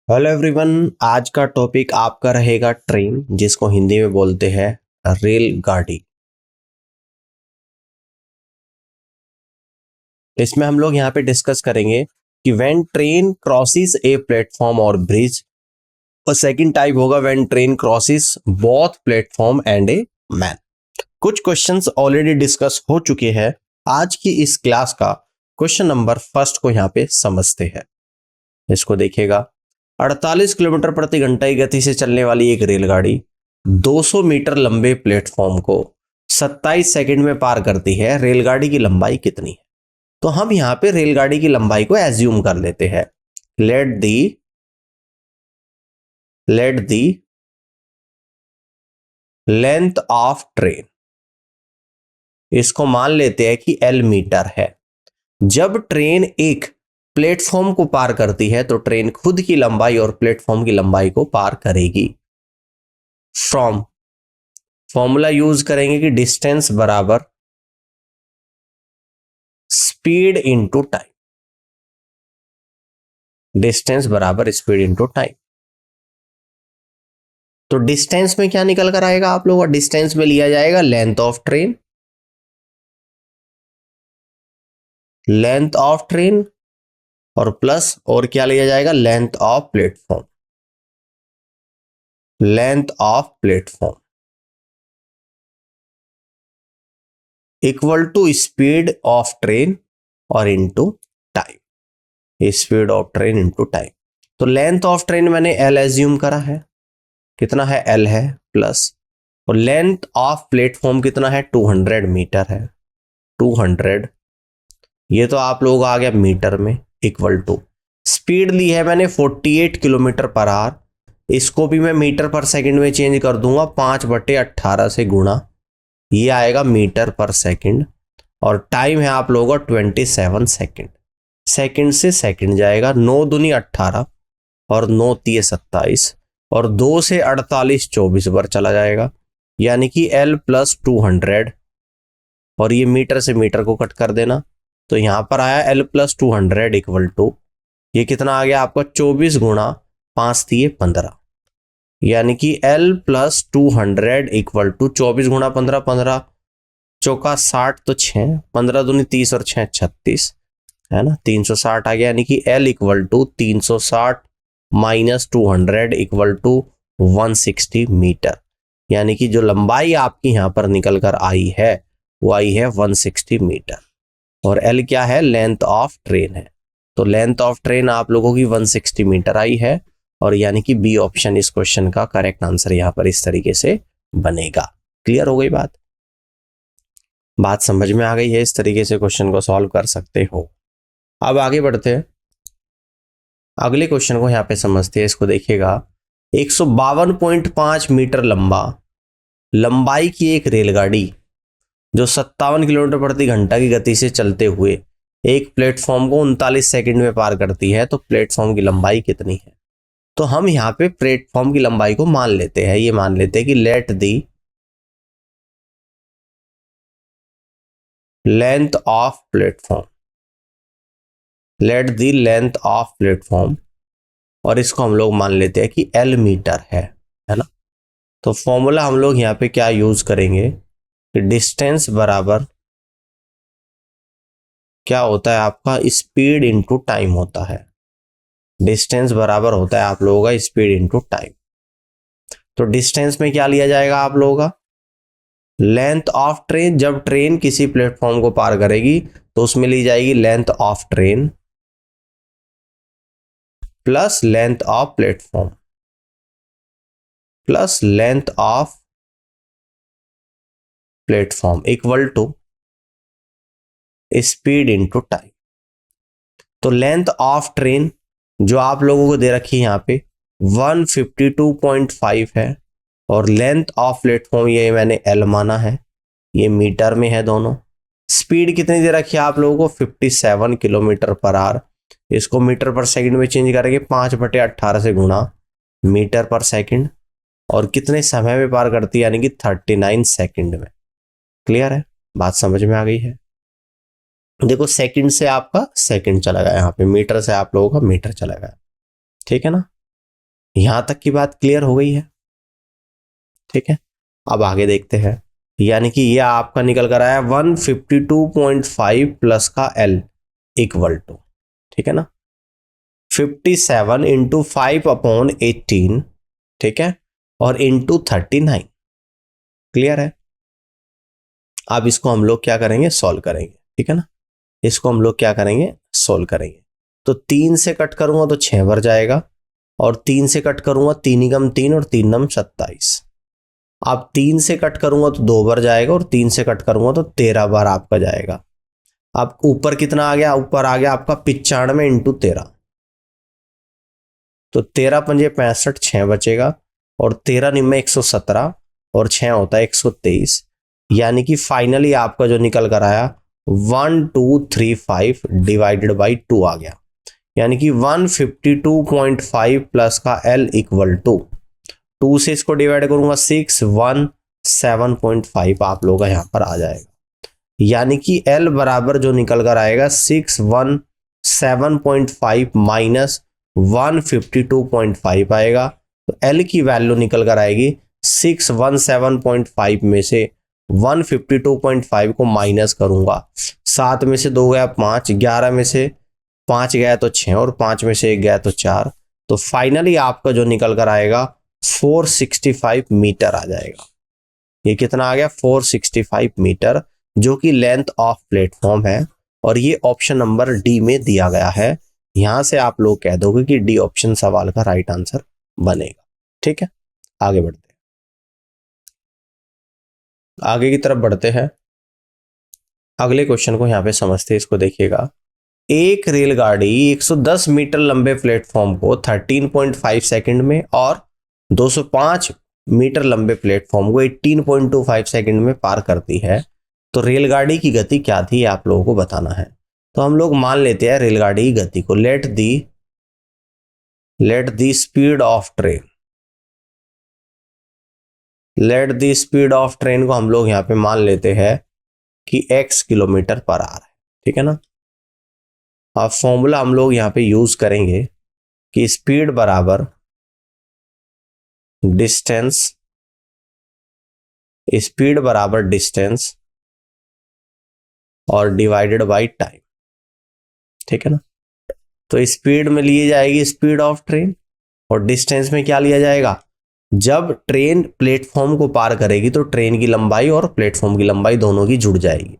Hello everyone. आज का topic आपका रहेगा ट्रेन, जिसको हिंदी में बोलते हैं रेलगाड़ी। इसमें हम लोग यहाँ पे डिस्कस करेंगे कि when train crosses a platform और ब्रिज, और सेकंड टाइप होगा when train crosses both platform and a man. कुछ क्वेश्चंस ऑलरेडी डिस्कस हो चुके हैं। आज की इस क्लास का क्वेश्चन नंबर फर्स्ट को यहाँ पे समझते हैं। इसको देखिएगा। 48 किलोमीटर प्रति घंटा की गति से चलने वाली एक रेलगाड़ी 200 मीटर लंबे प्लेटफॉर्म को 27 सेकंड में पार करती है। रेलगाड़ी की लंबाई कितनी है? तो हम यहां पे रेलगाड़ी की लंबाई को एज्यूम कर लेते हैं। Late the length of train, इसको मान लेते हैं कि एल मीटर है। जब ट्रेन एक प्लेटफॉर्म को पार करती है तो ट्रेन खुद की लंबाई और प्लेटफॉर्म की लंबाई को पार करेगी। फ्रॉम फॉर्मूला यूज करेंगे कि डिस्टेंस बराबर स्पीड इंटू टाइम। डिस्टेंस बराबर स्पीड इंटू टाइम। तो डिस्टेंस में क्या निकल कर आएगा आप लोगों का? डिस्टेंस में लिया जाएगा लेंथ ऑफ ट्रेन, और प्लस और क्या लिया जाएगा? Length of platform, equal to speed of train और into time. Speed of train into time. तो लेंथ ऑफ ट्रेन मैंने एल एज्यूम करा है, कितना है? एल है, प्लस और लेंथ ऑफ प्लेटफॉर्म कितना है? 200 मीटर है। 200, ये तो आप लोगों का आ गया मीटर में, इक्वल टू स्पीड ली है मैंने 48 किलोमीटर पर आवर। इसको भी मैं मीटर पर सेकंड में चेंज कर दूंगा, 5/18 से गुणा, ये आएगा मीटर पर सेकंड। और टाइम है आप लोगों का 27 सेकंड। सेकंड से सेकंड जाएगा, 9 दूनी 18 और 9 तिये 27 और 2 से 48 24 बार चला जाएगा, यानी कि L प्लस 200। और ये मीटर से मीटर को कट कर देना, तो यहां पर आया L प्लस 200 इक्वल टू, ये कितना आ गया आपका? 24 गुणा 5 तिये 15, यानी कि L प्लस 200 इक्वल टू 24 गुणा 15, 15 चौका 60 तो 6, 15 दूनी 30 और 6 36, है ना? 360 आ गया, यानी कि L equal to 360 minus 200 equal to 160 metre. यानी कि जो लंबाई आपकी यहां पर निकल कर आई है वो आई है 160 मीटर। और L क्या है? लेंथ ऑफ ट्रेन है। तो लेंथ ऑफ ट्रेन आप लोगों की 160 मीटर आई है, और यानी कि बी ऑप्शन इस क्वेश्चन का करेक्ट आंसर यहां पर इस तरीके से बनेगा। क्लियर हो गई बात समझ में आ गई है? इस तरीके से क्वेश्चन को सॉल्व कर सकते हो। अब आगे बढ़ते हैं, अगले क्वेश्चन को यहां पे समझते हैं। इसको देखिएगा। 152.5 मीटर लंबाई की एक रेलगाड़ी जो 57 किलोमीटर प्रति घंटा की गति से चलते हुए एक प्लेटफॉर्म को 39 सेकंड में पार करती है, तो प्लेटफॉर्म की लंबाई कितनी है? तो हम यहाँ पे प्लेटफॉर्म की लंबाई को मान लेते हैं। ये मान लेते हैं कि late the length of platform, और इसको हम लोग मान लेते हैं कि L मीटर है ना? तो फॉर्मूला हम लोग यहाँ पे क्या यूज करेंगे कि डिस्टेंस बराबर क्या होता है आपका? स्पीड इंटू टाइम होता है। डिस्टेंस बराबर होता है आप लोगों का स्पीड इंटू टाइम। तो डिस्टेंस में क्या लिया जाएगा आप लोगों का? Length of train. जब ट्रेन किसी प्लेटफॉर्म को पार करेगी तो उसमें ली जाएगी length of train plus length of platform plus length of platform equal to speed into time. तो लेंथ ऑफ ट्रेन जो आप लोगों को दे रखी है यहाँ पे 152.5 है, और लेंथ ऑफ प्लेटफॉर्म ये मैंने L माना है, ये मीटर में है दोनों। स्पीड कितनी दे रखी है आप लोगों को? 57 किलोमीटर पर आवर। इसको मीटर पर सेकंड में चेंज करेंगे, 5/18 से गुणा, मीटर पर सेकंड। और कितने समय में पार करती है? यानी कि 39 सेकंड में। क्लियर है? बात समझ में आ गई है? देखो, सेकंड से आपका सेकंड चला गया, यहाँ पे मीटर से आप लोगों का मीटर चला गया। ठीक है ना? यहां तक की बात क्लियर हो गई है? ठीक है, अब आगे देखते हैं। यानी कि ये आपका निकल कर आया 152.5 प्लस का L इक्वल टू, ठीक है ना, 57 इंटू 5/18, ठीक है, और इंटू 39। क्लियर है? अब इसको हम लोग क्या करेंगे, सॉल्व करेंगे, ठीक है ना। इसको हम लोग क्या करेंगे, सोल्व करेंगे। तो 3 से कट करूंगा तो 6 बार जाएगा, और 3 से कट करूंगा 3 एकम 3 और 3 नम 27। अब 3 से कट करूंगा तो 2 बार जाएगा, और 3 से कट करूंगा तो 13 बार आपका जाएगा। अब ऊपर कितना आ गया, ऊपर आ गया आपका 95 इंटू 13, तो 13 पंजे 65, 6 बचेगा, और 13 निम्न 117, और 6 होता है 123। यानी कि फाइनली आपका जो निकल कर आया 1235 डिवाइडेड बाई 2 आ गया। यानी कि 152.5 प्लस का L इक्वल टू 2 से इसको डिवाइड करूंगा 617.5 आप लोगों का यहां पर आ जाएगा। यानी कि L बराबर जो निकल कर आएगा 617.5 माइनस 152.5 आएगा। तो L की वैल्यू निकल कर आएगी 617.5 में से 152.5 को माइनस करूंगा, 7 में से 2 गया 5, 11 में से 5 गया तो 6, और 5 में से 1 गया तो 4। तो फाइनली आपका जो निकल कर आएगा 465 मीटर आ जाएगा। ये कितना आ गया, 465 मीटर, जो कि लेंथ ऑफ प्लेटफॉर्म है, और ये ऑप्शन नंबर डी में दिया गया है। यहां से आप लोग कह दोगे कि डी ऑप्शन सवाल का राइट आंसर बनेगा। ठीक है, आगे बढ़ते हैं, आगे की तरफ बढ़ते हैं। अगले क्वेश्चन को यहां पे समझते हैं, इसको देखिएगा। एक रेलगाड़ी 110 मीटर लंबे प्लेटफॉर्म को 13.5 सेकंड में और 205 मीटर लंबे प्लेटफॉर्म को 18.25 सेकंड में पार करती है। तो रेलगाड़ी की गति क्या थी, आप लोगों को बताना है। तो हम लोग मान लेते हैं रेलगाड़ी की गति को, let the speed of train, let the speed of train को हम लोग यहां पे मान लेते हैं कि x किलोमीटर पर आवर है। ठीक है ना। अब फॉर्मूला हम लोग यहां पे यूज करेंगे कि स्पीड बराबर डिस्टेंस, स्पीड बराबर डिस्टेंस और डिवाइडेड बाय टाइम। ठीक है ना। तो स्पीड में लिए जाएगी स्पीड ऑफ ट्रेन, और डिस्टेंस में क्या लिया जाएगा, जब ट्रेन प्लेटफॉर्म को पार करेगी तो ट्रेन की लंबाई और प्लेटफॉर्म की लंबाई दोनों की जुड़ जाएगी।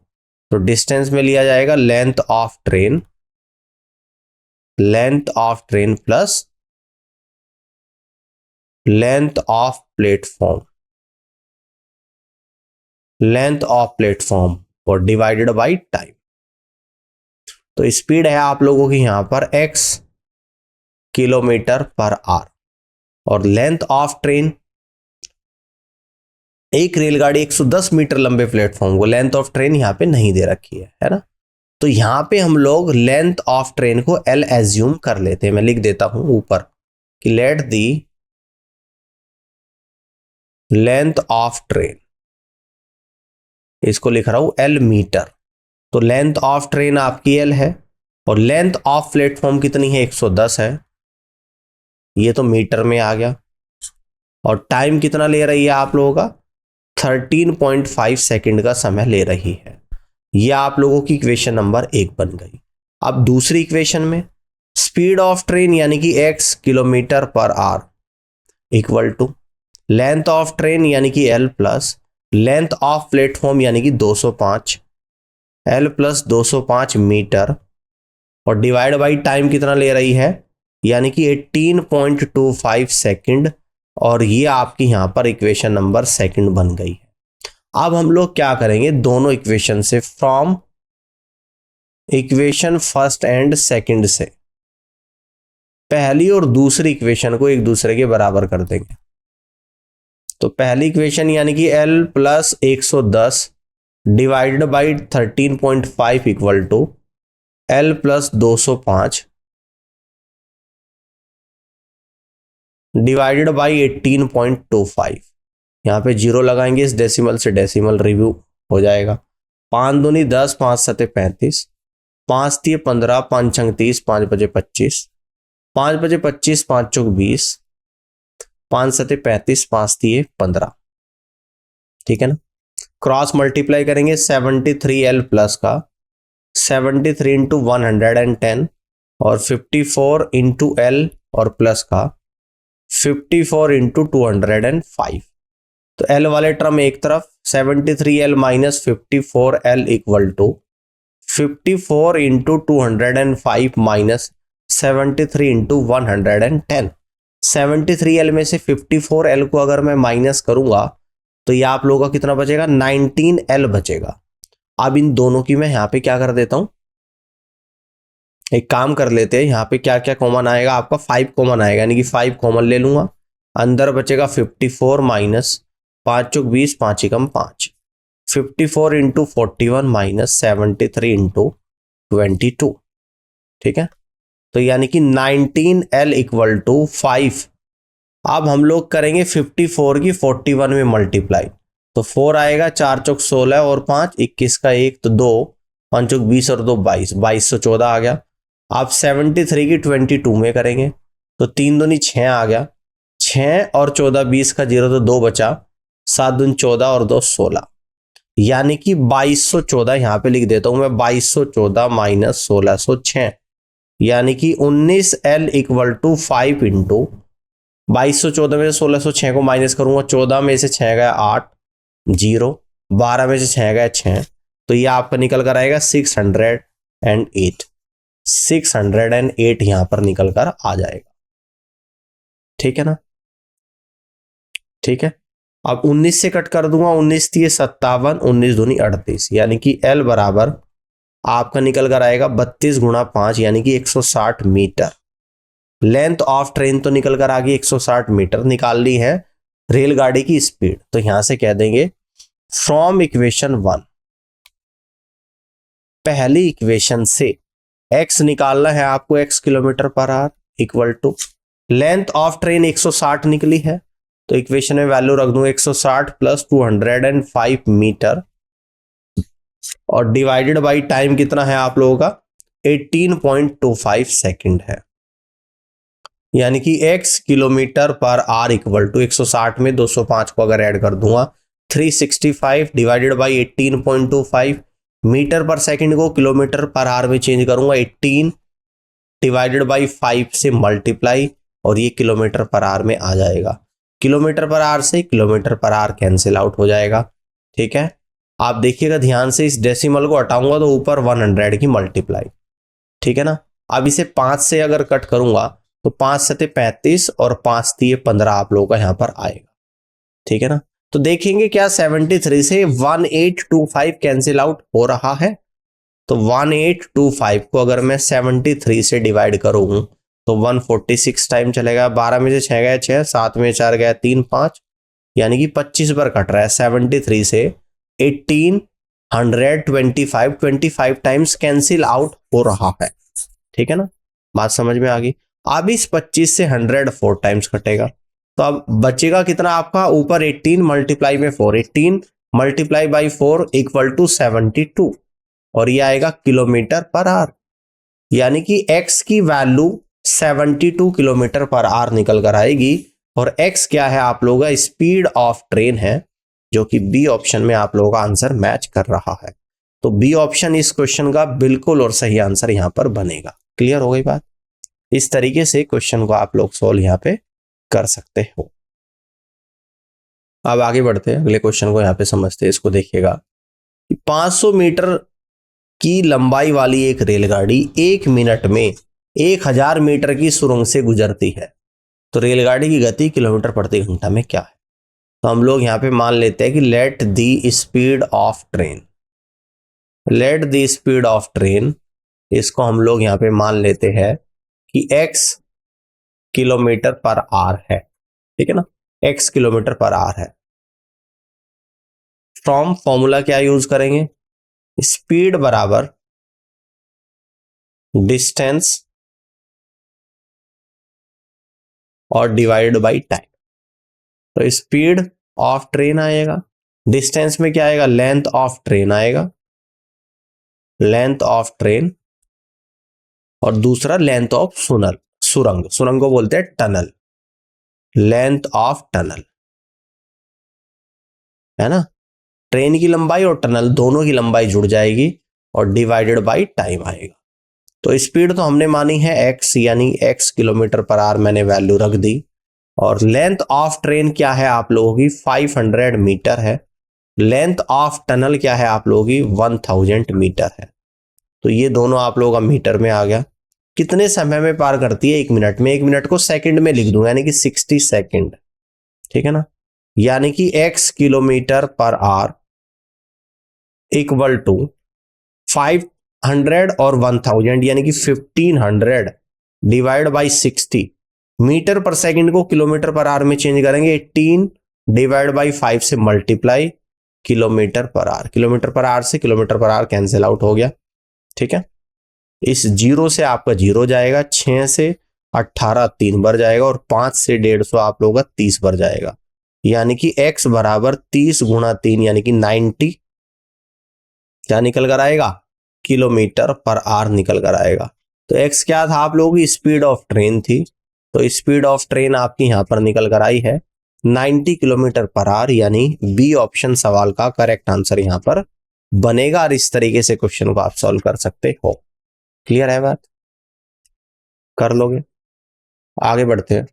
तो डिस्टेंस में लिया जाएगा length of train, length of train plus length of platform, length of platform और डिवाइडेड बाय टाइम। तो स्पीड है आप लोगों की यहां पर x किलोमीटर पर आवर, और लेंथ ऑफ ट्रेन, एक रेलगाड़ी 110 मीटर लंबे प्लेटफॉर्म को लेंथ ऑफ ट्रेन यहां पे नहीं दे रखी है ना। तो यहां पे हम लोग लेंथ ऑफ ट्रेन को L एज्यूम कर लेते हैं। मैं लिख देता हूं ऊपर कि late the length of train, इसको लिख रहा हूं L मीटर। तो लेंथ ऑफ ट्रेन आपकी L है, और लेंथ ऑफ प्लेटफॉर्म कितनी है, 110 है, ये तो मीटर में आ गया। और टाइम कितना ले रही है आप लोगों का, 13.5 सेकंड का समय ले रही है। यह आप लोगों की इक्वेशन नंबर 1 बन गई। अब दूसरी इक्वेशन में स्पीड ऑफ ट्रेन यानी कि x kilometre per hour equal to length of train यानी कि L plus length of platform यानी कि 205, L प्लस 205 मीटर, और डिवाइड बाई टाइम कितना ले रही है, यानी कि 18.25 सेकंड, और ये आपकी यहां पर इक्वेशन नंबर 2 बन गई है। अब हम लोग क्या करेंगे, दोनों इक्वेशन से, from equation first and second से पहली और दूसरी इक्वेशन को एक दूसरे के बराबर कर देंगे। तो पहली इक्वेशन यानी कि L plus 110 divided by 13.5 equal to L plus 205 divided by 18.25। यहां पे जीरो लगाएंगे, इस डेसिमल से डेसिमल रिव्यू हो जाएगा। 5 दूनी 10, 5 सते 35, 5 तीय 15, 5 छंग 30, 5 बजे 25, 5 बजे 25, 5 चौक 20, 5 सते 35, 5 दिए 15, ठीक है ना। क्रॉस मल्टीप्लाई करेंगे 73L प्लस का 73 इंटू 110 और 54 इंटू एल और प्लस का 54 इंटू 205। तो एल वाले टर्म एक तरफ, 73L minus 54L equal to 54 into 205 minus 73 into 110। 73L में से 54L को अगर मैं माइनस करूंगा तो ये आप लोगों का कितना बचेगा, 19L बचेगा। अब इन दोनों की मैं यहां पे क्या कर देता हूं, एक काम कर लेते हैं, यहाँ पे क्या क्या कॉमन आएगा आपका, 5 कॉमन आएगा, यानी कि 5 कॉमन ले लूंगा। अंदर बचेगा 54 माइनस 5 चौक 20, 5 एकम 5, 54 इंटू 41 माइनस 73 इंटू 22, ठीक है। तो यानी कि 19L इक्वल टू 5। अब हम लोग करेंगे 54 की 41 में मल्टीप्लाई, तो 4 आएगा, 4 चौक 16 और 5 21 का 1 तो 2, 5 चौक 20 और 2 22, 2214 आ गया। आप 73 की 22 में करेंगे तो 3 दूनी 6 आ गया, 6 और 14 20 का 0 तो 2 बचा, 7 दूनी 14 और 2 16, यानी कि 2214 यहां पे लिख देता हूं मैं, 2214 माइनस 1606, यानी कि 19L इक्वल टू 5 इंटू 2214 में से 1606 को माइनस करूंगा, 14 में से 6 गया 8, 0, 12 में से 6 गया 6, तो ये आपका निकल कर आएगा 608, 608 यहां पर निकल कर आ जाएगा, ठीक है ना। ठीक है, अब 19 से कट कर दूंगा, 19 थी 57, 19 दूनी 38, यानी कि L बराबर आपका निकल कर आएगा 32 गुणा 5, यानी कि 160 मीटर। लेंथ ऑफ ट्रेन तो निकल कर आ गई 160 मीटर। निकाल ली है रेलगाड़ी की स्पीड, तो यहां से कह देंगे फ्रॉम इक्वेशन 1, पहली इक्वेशन से x निकालना है आपको, x kilometre per hour equal to length of train 160 निकली है, तो इक्वेशन में वैल्यू रख दूं 160 प्लस 205 मीटर और डिवाइडेड बाय टाइम कितना है आप लोगों का, 18.25 सेकंड है, यानी कि x kilometre per hour equal to 160 में 205 को अगर ऐड कर दूंगा 365 divided by 18.25, metre per second को किलोमीटर पर आवर में चेंज करूंगा, 18 डिवाइडेड बाय 5 से मल्टीप्लाई और ये किलोमीटर पर आवर में आ जाएगा। किलोमीटर पर आवर से kilometre per hour cancel out हो जाएगा, ठीक है। आप देखिएगा ध्यान से, इस डेसिमल को हटाऊंगा तो ऊपर 100 की मल्टीप्लाई, ठीक है ना। अब इसे 5 से अगर कट करूंगा तो 5 सते 35 और 5 दिए 15 आप लोगों का यहां पर आएगा, ठीक है ना। तो देखेंगे क्या 73 से 1825 कैंसिल आउट हो रहा है, तो 1825 को अगर मैं 73 से डिवाइड करूं तो 146 टाइम चलेगा, 12 में से 6 गया 6, 7 में 4 गया 3 5, यानी कि 25 बार कट रहा है 73 से 1825, 25 टाइम्स कैंसिल आउट हो रहा है, ठीक है ना। बात समझ में आ गई। अब इस 25 से 100 4 टाइम्स कटेगा, तो अब बचेगा कितना आपका, ऊपर 18 मल्टीप्लाई में 4, 18 मल्टीप्लाई बाई 4 इक्वल टू 72 और ये आएगा किलोमीटर पर आवर, यानी कि x की वैल्यू 72 किलोमीटर पर आवर निकल कर आएगी। और x क्या है आप लोगों का, स्पीड ऑफ ट्रेन है, जो कि बी ऑप्शन में आप लोगों का आंसर मैच कर रहा है। तो बी ऑप्शन इस क्वेश्चन का बिल्कुल और सही आंसर यहां पर बनेगा। क्लियर हो गई बात। इस तरीके से क्वेश्चन को आप लोग सॉल्व यहां पे कर सकते हो। अब आगे बढ़ते हैं, अगले क्वेश्चन को यहां पे समझते हैं। इसको देखिएगा, 500 मीटर की लंबाई वाली एक रेलगाड़ी 1 मिनट में 1000 मीटर की सुरंग से गुजरती है, तो रेलगाड़ी की गति किलोमीटर प्रति घंटा में क्या है। तो हम लोग यहां पे मान लेते हैं कि let the speed of train, let the speed of train, इसको हम लोग यहां पे मान लेते हैं कि x किलोमीटर पर आवर है, ठीक है ना, x किलोमीटर पर आवर है। फ्रॉम फॉर्मूला क्या यूज करेंगे, स्पीड बराबर डिस्टेंस और डिवाइड बाय टाइम। तो स्पीड ऑफ ट्रेन आएगा, डिस्टेंस में क्या आएगा, लेंथ ऑफ ट्रेन आएगा, लेंथ ऑफ ट्रेन, और दूसरा लेंथ ऑफ सुरंग, सुरंग को बोलते हैं टनल, लेंथ ऑफ टनल, है ना, ट्रेन की लंबाई और टनल दोनों की लंबाई जुड़ जाएगी और डिवाइडेड बाई टाइम आएगा। तो स्पीड तो हमने मानी है x, यानी x किलोमीटर पर आवर मैंने वैल्यू रख दी, और लेंथ ऑफ ट्रेन क्या है आप लोगों की 500 मीटर है, लेंथ ऑफ टनल क्या है आप लोगों की 1000 मीटर है। तो ये दोनों आप लोगों का मीटर में आ गया। कितने समय में पार करती है? 1 मिनट में। 1 मिनट को सेकंड में लिख दूं, यानी कि 60 सेकंड, ठीक है ना। यानी कि x kilometre per hour equal to 500 और 1000, यानी कि 1500 divide by 60। Metre per second को किलोमीटर पर आवर में चेंज करेंगे, 18 डिवाइड बाई 5 से multiply kilometre per hour. Kilometre per hour से kilometre per hour cancel out हो गया, ठीक है। इस 0 से आपका 0 जाएगा, 6 से 18 3 बार जाएगा, और 5 से 150 आप लोगों का 30 बार जाएगा। यानी कि x बराबर 30 गुणा 3 यानी कि 90 क्या निकल कर आएगा? किलोमीटर पर आवर निकल कर आएगा। तो x क्या था आप लोगों की? स्पीड ऑफ ट्रेन थी। तो स्पीड ऑफ ट्रेन आपकी यहां पर निकल कर आई है 90 किलोमीटर पर आवर, यानी बी ऑप्शन सवाल का करेक्ट आंसर यहां पर बनेगा। और इस तरीके से क्वेश्चन को आप सॉल्व कर सकते हो। क्लियर है बात? कर लोगे? आगे बढ़ते हैं,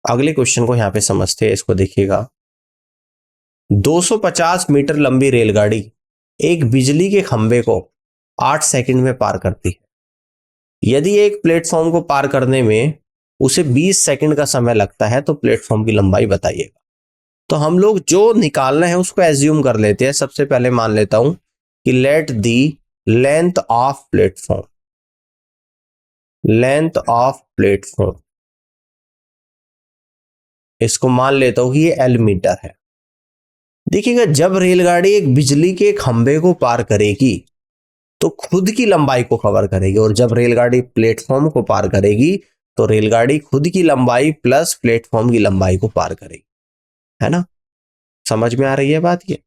अगले क्वेश्चन को यहां पे समझते हैं। इसको देखिएगा, 250 मीटर लंबी रेलगाड़ी एक बिजली के खंभे को 8 सेकंड में पार करती है। यदि एक प्लेटफॉर्म को पार करने में उसे 20 सेकंड का समय लगता है तो प्लेटफॉर्म की लंबाई बताइएगा। तो हम लोग जो निकालना है उसको एज्यूम कर लेते हैं। सबसे पहले मान लेता हूं कि late the length of platform, length of platform, इसको मान लेता हूं कि ये L मीटर है। देखिएगा, जब रेलगाड़ी एक बिजली के खंभे को पार करेगी तो खुद की लंबाई को कवर करेगी, और जब रेलगाड़ी प्लेटफॉर्म को पार करेगी तो रेलगाड़ी खुद की लंबाई प्लस प्लेटफॉर्म की लंबाई को पार करेगी, है ना। समझ में आ रही है बात ये?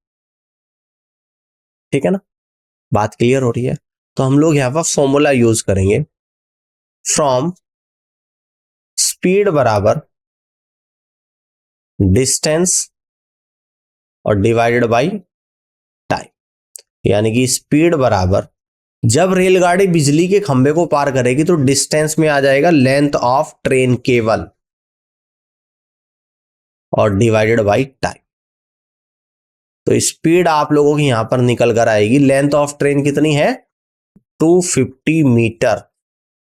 ठीक है ना, बात क्लियर हो रही है। तो हम लोग यहां पर फॉर्मूला यूज करेंगे, फ्रॉम स्पीड बराबर डिस्टेंस और डिवाइडेड बाई टाइम। यानी कि स्पीड बराबर, जब रेलगाड़ी बिजली के खंभे को पार करेगी तो डिस्टेंस में आ जाएगा लेंथ ऑफ ट्रेन केवल, और डिवाइडेड बाई टाइम। तो स्पीड आप लोगों की यहां पर निकल कर आएगी, लेंथ ऑफ ट्रेन कितनी है? 250 मीटर,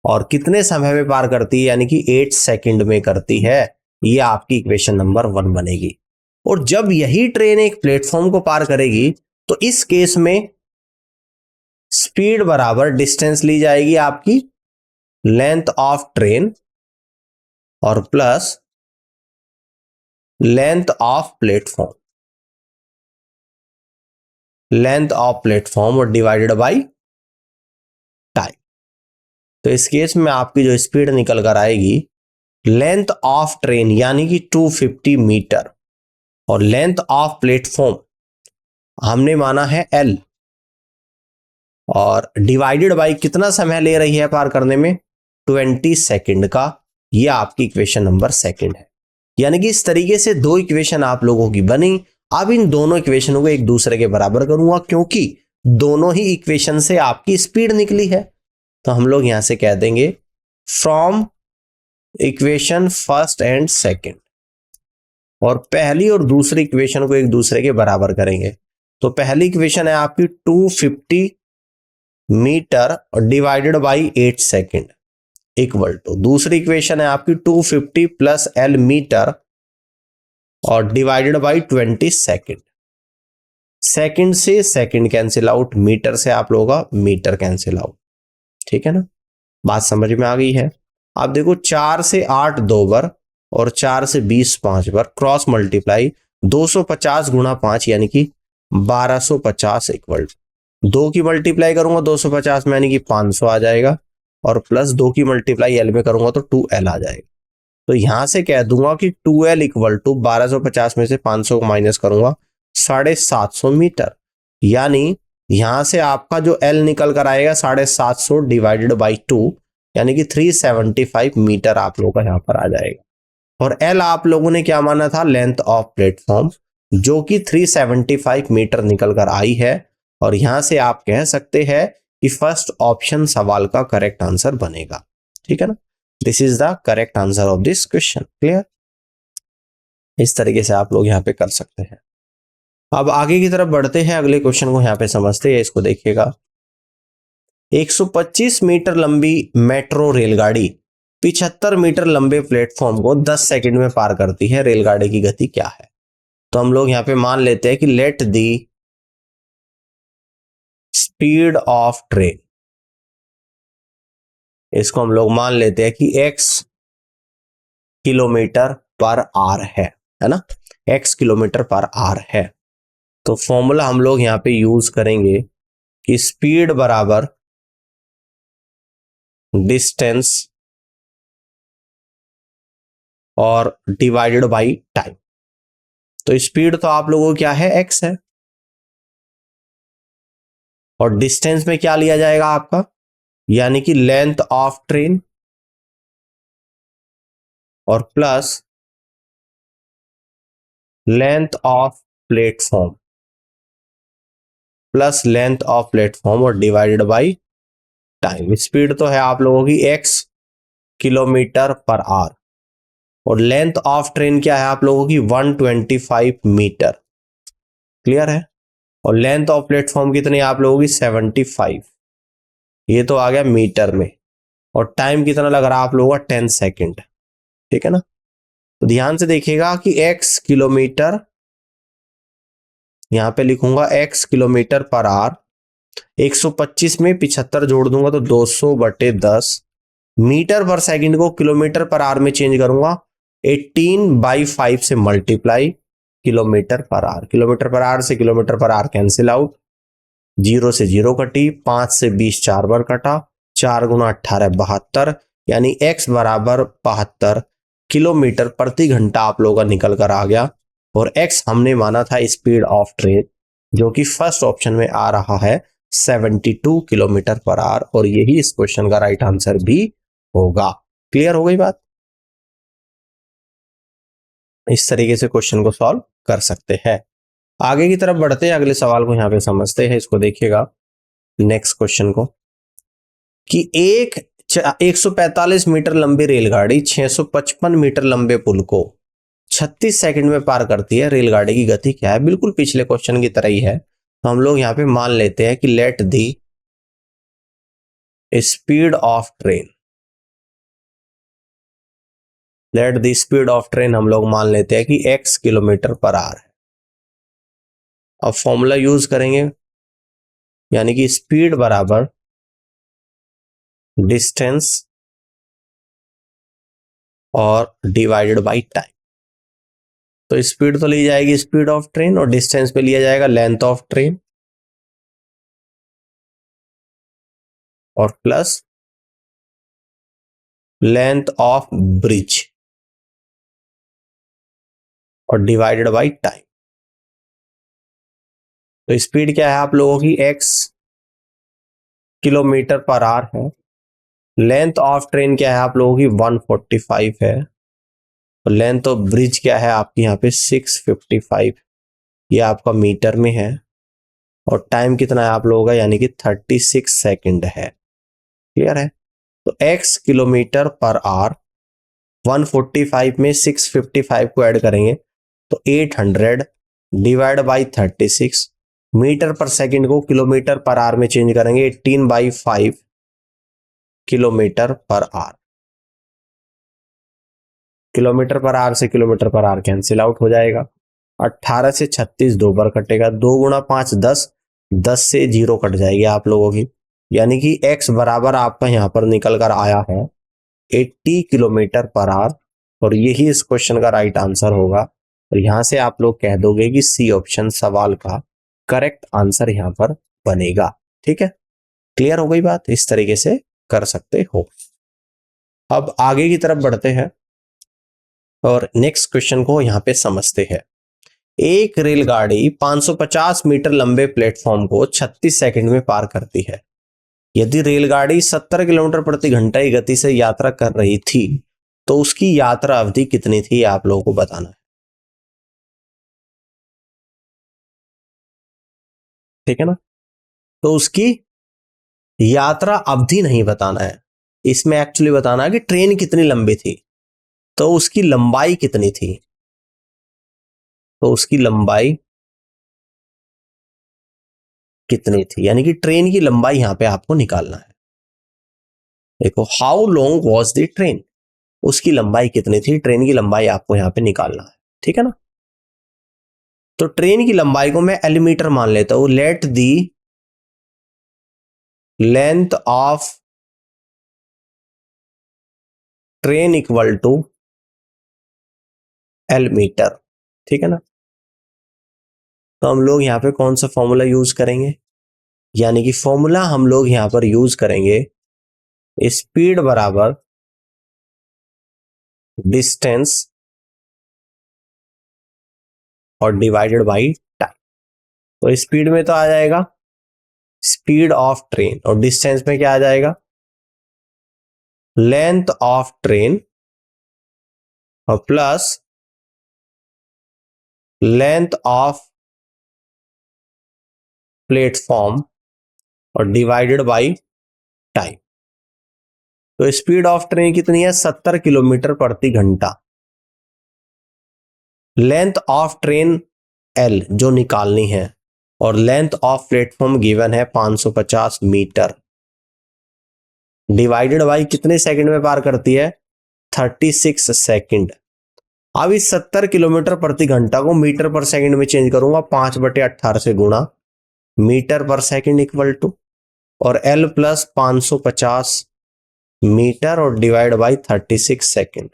और कितने समय में पार करती है? यानी कि 8 सेकंड में करती है। ये आपकी इक्वेशन नंबर 1 बनेगी। और जब यही ट्रेन एक प्लेटफॉर्म को पार करेगी तो इस केस में स्पीड बराबर डिस्टेंस ली जाएगी आपकी लेंथ ऑफ ट्रेन और plus length of platform, length of platform और डिवाइडेड बाय टाइम। तो इस केस में आपकी जो स्पीड निकल कर आएगी, लेंथ ऑफ ट्रेन यानी कि 250 मीटर, और लेंथ ऑफ प्लेटफॉर्म हमने माना है L, और डिवाइडेड बाय कितना समय ले रही है पार करने में? 20 सेकंड का। ये आपकी इक्वेशन नंबर 2 है। यानी कि इस तरीके से 2 इक्वेशन आप लोगों की बनी। अब इन दोनों इक्वेशनों को एक दूसरे के बराबर करूंगा, क्योंकि दोनों ही इक्वेशन से आपकी स्पीड निकली है। तो हम लोग यहां से कह देंगे from equation first and second, और पहली और दूसरी इक्वेशन को एक दूसरे के बराबर करेंगे। तो पहली इक्वेशन है आपकी 250 मीटर और divided by 8 second equal to, दूसरी इक्वेशन है आपकी 250 प्लस L मीटर और डिवाइडेड बाई 20 सेकंड। सेकंड से सेकंड कैंसिल आउट, मीटर से आप लोगों का मीटर कैंसिल आउट। ठीक है ना, बात समझ में आ गई है? आप देखो, 4 से 8 2 बार और 4 से 20 5 बार, क्रॉस मल्टीप्लाई 250 गुणा 5 यानी कि 1250 इक्वल 2 की मल्टीप्लाई करूंगा 250 में यानी कि 500 आ जाएगा, और प्लस 2 की मल्टीप्लाई L में करूंगा तो 2L आ जाएगा। तो यहां से कह दूंगा कि 2L इक्वल टू 1250 में से 500 को माइनस करूंगा 750 मीटर। यानी यहां से आपका जो L निकल कर आएगा 750 डिवाइडेड बाई 2, यानी कि 375 मीटर आप लोगों का यहां पर आ जाएगा। और एल आप लोगों ने क्या माना था, लेंथ ऑफ प्लेटफॉर्म, जो कि 375 मीटर निकल कर आई है। और यहां से आप कह सकते हैं कि फर्स्ट ऑप्शन सवाल का करेक्ट आंसर बनेगा। ठीक है ना, this is the correct answer of this question. Clear, इस तरीके से आप लोग यहाँ पे कर सकते हैं। अब आगे की तरफ बढ़ते हैं, अगले क्वेश्चन को यहाँ पे समझते हैं। इसको देखिएगा, 125 मीटर लंबी मेट्रो रेलगाड़ी 75 मीटर लंबे प्लेटफॉर्म को 10 सेकंड में पार करती है, रेलगाड़ी की गति क्या है? तो हम लोग यहां पे मान लेते हैं कि let the speed of train, इसको हम लोग मान लेते हैं कि x किलोमीटर पर आवर है ना, x किलोमीटर पर आवर है। तो फॉर्मूला हम लोग यहां पे यूज करेंगे कि स्पीड बराबर डिस्टेंस और डिवाइडेड बाई टाइम। तो स्पीड तो आप लोगों को क्या है, x है, और डिस्टेंस में क्या लिया जाएगा आपका, यानी कि लेंथ ऑफ ट्रेन, और plus length of platform, plus length of platform और डिवाइडेड बाई टाइम। स्पीड तो है आप लोगों की x किलोमीटर पर आवर, और लेंथ ऑफ ट्रेन क्या है आप लोगों की 125 मीटर। क्लियर है, और लेंथ ऑफ प्लेटफॉर्म कितनी आप लोगों की 75, ये तो आ गया मीटर में, और टाइम कितना लग रहा है आप लोगों का 10 सेकेंड। ठीक है ना, तो ध्यान से देखिएगा कि x किलोमीटर, यहां पे लिखूंगा x किलोमीटर पर आवर, 125 में 75 जोड़ दूंगा तो 200/10, मीटर पर सेकंड को किलोमीटर पर आवर में चेंज करूंगा 18/5 से multiply kilometre per hour. Kilometre per hour से kilometre per hour cancel out, 0 से 0 कटी, 5 से 20 4 बार कटा, 4 गुना 18 72, यानी x बराबर 72 किलोमीटर प्रति घंटा आप लोगों का निकल कर आ गया। और x हमने माना था स्पीड ऑफ ट्रेन, जो कि फर्स्ट ऑप्शन में आ रहा है 72 किलोमीटर पर आवर, और यही इस क्वेश्चन का राइट आंसर भी होगा। क्लियर हो गई बात, इस तरीके से क्वेश्चन को सॉल्व कर सकते हैं। आगे की तरफ बढ़ते हैं, अगले सवाल को यहां पे समझते हैं। इसको देखिएगा नेक्स्ट क्वेश्चन को, कि एक 145 मीटर लंबी रेलगाड़ी 655 मीटर लंबे पुल को 36 सेकंड में पार करती है, रेलगाड़ी की गति क्या है? बिल्कुल पिछले क्वेश्चन की तरह ही है। तो हम लोग यहां पे मान लेते हैं कि let the speed of train, let the speed of train हम लोग मान लेते हैं कि x किलोमीटर पर आवर है। अब फॉर्मूला यूज करेंगे, यानी कि स्पीड बराबर डिस्टेंस और डिवाइडेड बाय टाइम। तो स्पीड तो ली जाएगी स्पीड ऑफ ट्रेन, और डिस्टेंस पे लिया जाएगा लेंथ ऑफ ट्रेन, और प्लस लेंथ ऑफ ब्रिज, और डिवाइडेड बाय टाइम। तो स्पीड क्या है आप लोगों की, x किलोमीटर पर आवर है, लेंथ ऑफ ट्रेन क्या है आप लोगों की 145 है, और लेंथ ऑफ ब्रिज क्या है आपकी यहाँ पे 655, ये आपका मीटर में है, और टाइम कितना है आप लोगों का, यानी कि 36 सेकंड है। क्लियर है, तो x किलोमीटर पर आवर 145 में 655 को ऐड करेंगे तो 800 divide by 36, metre per second को किलोमीटर पर आवर में चेंज करेंगे 18/5 kilometre per hour. Kilometre per hour से kilometre per hour cancel out हो जाएगा, 18 से 36 दो बार कटेगा, 2 गुणा 5 10, 10 से 0 कट जाएगी आप लोगों की, यानी कि x बराबर आपका यहां पर निकल कर आया है 80 किलोमीटर पर आवर, और यही इस क्वेश्चन का राइट आंसर होगा। और यहां से आप लोग कह दोगे कि सी ऑप्शन सवाल का करेक्ट आंसर यहां पर बनेगा। ठीक है, क्लियर हो गई बात, इस तरीके से कर सकते हो। अब आगे की तरफ बढ़ते हैं और नेक्स्ट क्वेश्चन को यहां पे समझते हैं। एक रेलगाड़ी 550 मीटर लंबे प्लेटफॉर्म को 36 सेकंड में पार करती है। यदि रेलगाड़ी 70 किलोमीटर प्रति घंटा की गति से यात्रा कर रही थी तो उसकी यात्रा अवधि कितनी थी आप लोगों को बताना है। ठीक है ना, तो उसकी यात्रा अवधि नहीं बताना है, इसमें एक्चुअली बताना है कि ट्रेन कितनी लंबी थी, तो उसकी लंबाई कितनी थी, तो उसकी लंबाई कितनी थी, यानी कि ट्रेन की लंबाई यहां पे आपको निकालना है। देखो, how long was the train, उसकी लंबाई कितनी थी, ट्रेन की लंबाई आपको यहां पे निकालना है। ठीक है ना, तो ट्रेन की लंबाई को मैं एल मीटर मान लेता हूं। Let the length of train equal to L metre. ठीक है ना, तो हम लोग यहां पे कौन सा फॉर्मूला यूज करेंगे, यानी कि फॉर्मूला हम लोग यहां पर यूज करेंगे स्पीड बराबर डिस्टेंस और डिवाइडेड बाई टाइम। तो स्पीड में तो आ जाएगा स्पीड ऑफ ट्रेन, और डिस्टेंस में क्या आ जाएगा, लेंथ ऑफ ट्रेन, और प्लस लेंथ ऑफ प्लेटफॉर्म और डिवाइडेड बाई टाइम। तो स्पीड ऑफ ट्रेन कितनी है, 70 किलोमीटर प्रति घंटा। लेंथ ऑफ ट्रेन एल जो निकालनी है, और लेंथ ऑफ प्लेटफॉर्म गिवन है 550 मीटर, डिवाइडेड बाई कितने सेकंड में पार करती है, 36 सेकंड। अब इस 70 किलोमीटर प्रति घंटा को मीटर पर सेकंड में चेंज करूंगा, 5/18 से गुणा, metre per second equal to, और एल प्लस 550 मीटर और डिवाइड बाई 36 सेकंड।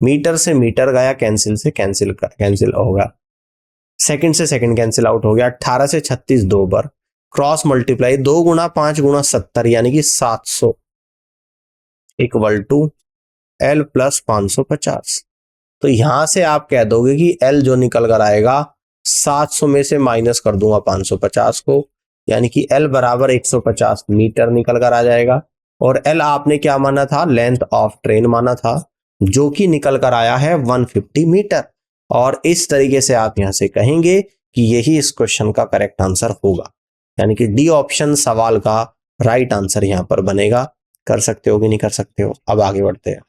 मीटर से मीटर गया, कैंसिल से कैंसिल होगा, सेकंड से सेकंड कैंसिल आउट हो गया, 18 से 36 दो बार, क्रॉस मल्टीप्लाई 2 गुणा 5 गुणा 70 यानी कि 700 इक्वल टू एल प्लस 550। तो यहां से आप कह दोगे कि एल जो निकल कर आएगा 700 में से माइनस कर दूंगा 550 को, यानी कि एल बराबर 150 मीटर निकल कर आ जाएगा। और एल आपने क्या माना था, लेंथ ऑफ ट्रेन माना था, जो कि निकल कर आया है 150 मीटर। और इस तरीके से आप यहां से कहेंगे कि यही इस क्वेश्चन का करेक्ट आंसर होगा, यानी कि डी ऑप्शन सवाल का राइट आंसर यहां पर बनेगा। कर सकते हो कि नहीं कर सकते हो। अब आगे बढ़ते हैं,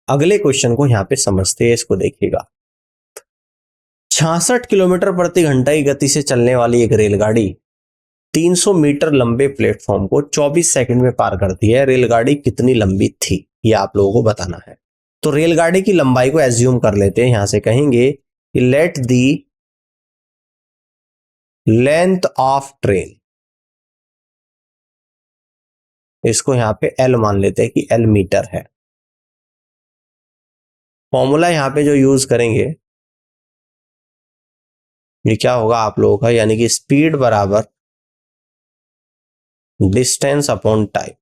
अगले क्वेश्चन को यहां पे समझते हैं, इसको देखिएगा। 66 किलोमीटर प्रति घंटा की गति से चलने वाली एक रेलगाड़ी 300 मीटर लंबे प्लेटफॉर्म को 24 सेकंड में पार करती है। रेलगाड़ी कितनी लंबी थी, यह आप लोगों को बताना है। तो रेलगाड़ी की लंबाई को एज्यूम कर लेते हैं, यहां से कहेंगे कि late the length of train, इसको यहां पे एल मान लेते हैं कि एल मीटर है। फॉर्मूला यहां पे जो यूज करेंगे ये क्या होगा आप लोगों का, यानी कि स्पीड बराबर डिस्टेंस अपॉन टाइम,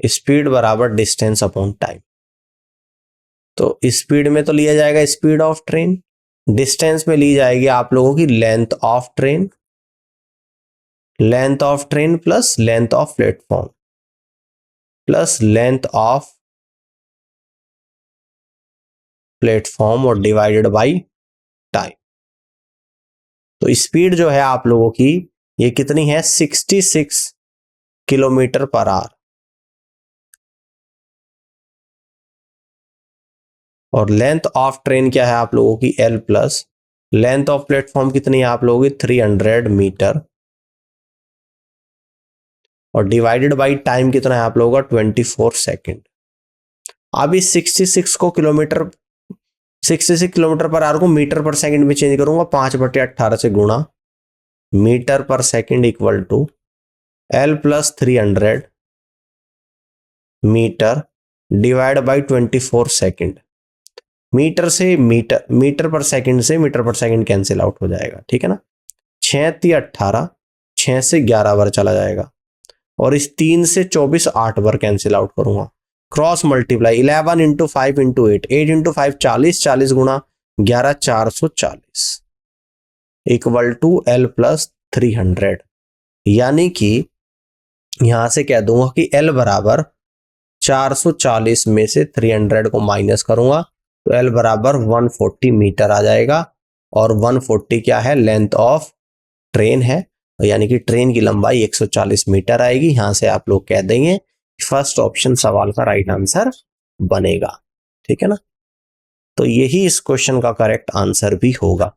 स्पीड बराबर डिस्टेंस अपॉन टाइम। तो स्पीड में तो लिया जाएगा स्पीड ऑफ ट्रेन, डिस्टेंस में ली जाएगी आप लोगों की length of train, length of train plus length of platform plus length of platform और डिवाइडेड बाई टाइम। तो स्पीड जो है आप लोगों की ये कितनी है, 66 किलोमीटर पर आवर, और लेंथ ऑफ ट्रेन क्या है आप लोगों की L plus length of platform कितनी है आप लोगों की 300 मीटर, और डिवाइडेड बाई टाइम कितना है आप लोगों का 24 सेकेंड। अब इस 66 किलोमीटर पर आवर को मीटर पर सेकंड में चेंज करूंगा, 5/18 से गुणा, metre per second equal to L plus 300 metre divide by 24 second. Metre से metre per second cancel out हो जाएगा। ठीक है ना, 6×3 = 18, 6 से 11 बार चला जाएगा, और इस 3 से 24 8 बार कैंसिल आउट करूंगा, क्रॉस मल्टीप्लाई 11 × 5 × 8, 8 × 5 40, 40 गुणा 11 440 इक्वल टू एल प्लस 300। यानी कि यहां से कह दूंगा कि एल बराबर 440 में से 300 को माइनस करूंगा तो L बराबर 140 मीटर आ जाएगा, और 140 क्या है, लेंथ ऑफ ट्रेन है, यानी कि ट्रेन की लंबाई 140 मीटर आएगी। यहां से आप लोग कह देंगे फर्स्ट ऑप्शन सवाल का राइट आंसर बनेगा। ठीक है ना, तो यही इस क्वेश्चन का करेक्ट आंसर भी होगा।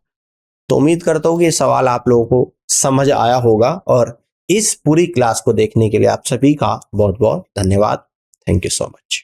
तो उम्मीद करता हूं कि ये सवाल आप लोगों को समझ आया होगा, और इस पूरी क्लास को देखने के लिए आप सभी का बहुत बहुत धन्यवाद। Thank you so much.